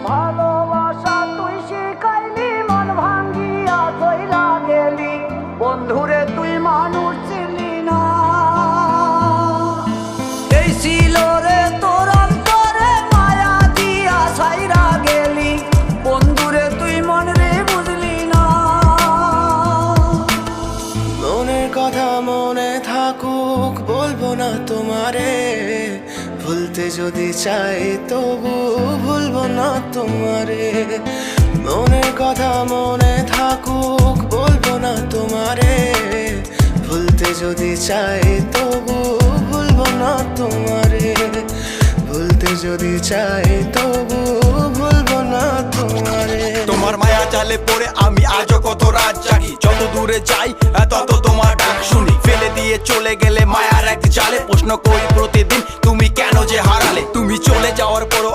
ভালোবাসা তুই শিখাইলি, মন ভাঙ্গিয়া চইলা গেলি, বন্ধুরে তুই মানুষ ছিলি না। এই ছিল রে তোর অন্তরে মায়া দিয়া ছাইরা গেলি, বন্ধুরে তুই মন রে বুঝলি না। মনের কথা মনে থাকুক বলবো না তোমারে, ভুলতে যদি চাই তবু ভুলবো না তোমারে। মনের কথা মনে থাকুক বলবো না তোমারে, ভুলতে যদি চাই তবু ভুলবো না তোমারে। ভুলতে যদি চাই তবু ভুলবো না তোমারে। তোমার মায়া জালে পড়ে আমি আজও কত রাত জাগি, যত দূরে যাই তত তোমার ডাক শুনি। ফেলে দিয়ে চলে গেলে মায়ার এক জালে, প্রশ্ন করি প্রতিদিন তুমি কেন যে হারালে। তুমি চলে যাওয়ার পরও